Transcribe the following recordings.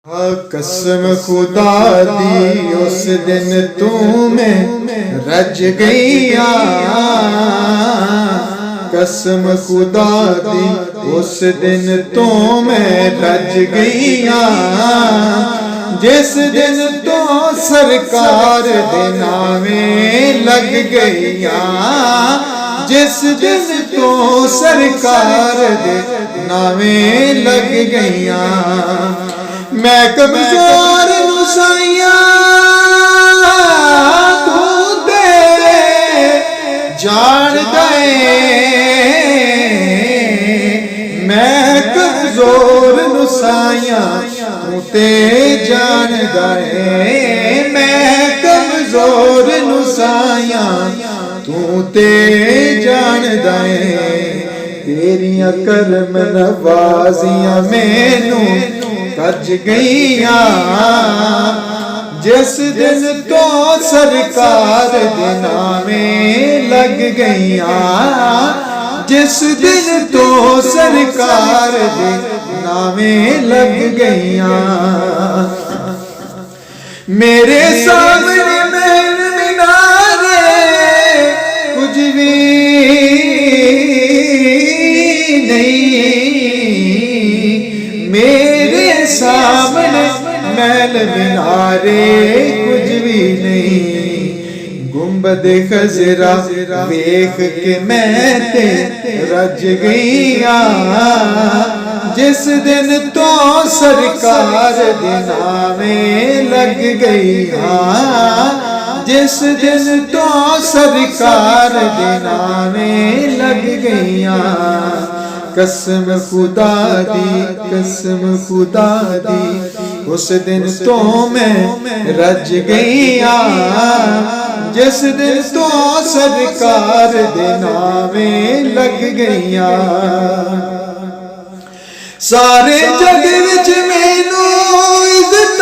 कसम खुदा दी उस दिन तू मैं रज गईया। कसम खुदा दी उस दिन तू मैं रज गईया। जिस दिन तो सरकार दे नावें लग गईया। जिस दिन तो सरकार दे नावें लग गईया। मैं कमजोर नुसाइया तू दे जान दे। मैं कमजोर नुसाइया तू ते जान दे। मैं कमजोर नुसाइया तू ते जान दे। तेरिया करम नवाजियां मैनू कज गईया। जिस दिन तो सरकार दे नावें लग गईया। जिस दिन तो सरकार दे नावें लग गईया। मेरे सामने महल मीनारे कुछ भी नहीं। मेरे सामने महल मीनारे कुछ भी नहीं। गुंबद खजरा देख के मैं ते रज गईया। जिस दिन तो सरकार दे नावें लग गईया। जिस दिन तो सरकार दे नावें लग गईया। कसम खुदा दी कसम खुदा दी उस दिन तो मैं रज गईया। जिस दिन तो सरकार दे नावें लग गईया। सारे जग विच मैनू इज्जत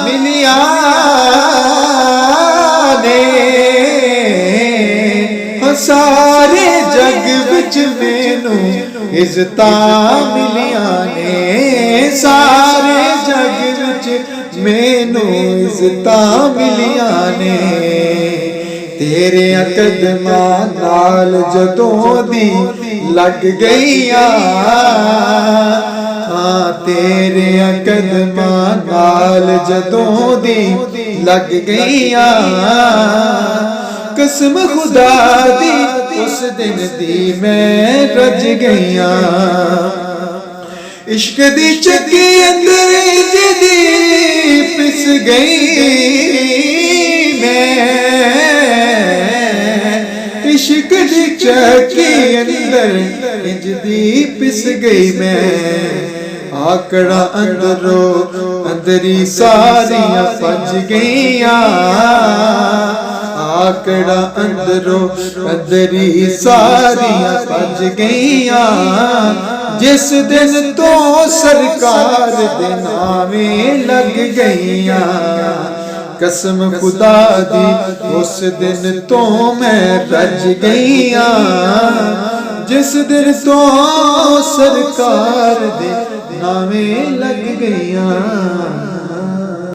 मिलिया ने। सारे जग विच मैनू इज्जत मिलिया ने। सारे जग विच मैनू इज्जत मिलिया ने। तेरे कदमां नाल जदों दी लग गईया। हाँ तेरे कदमां नाल जदों दी लग गईया। कसम खुदा दी उस दिन दी मैं रज गईया। इश्क दी चक्की अंदर जदी पिस गई मैं। इश्क दी चक्की अंदर जदी पिस गई मैं। आकड़ा अंदरों अंदरी सारियां पज गईया। आकड़ा अंदरों अंदरी सारियां पज गईया। जिस दिन तो सरकार दे नावें लग गईया। कसम खुदा दी उस दिन तो मैं रज गईया। जिस दिन तो सरकार दे नावें लग गईया।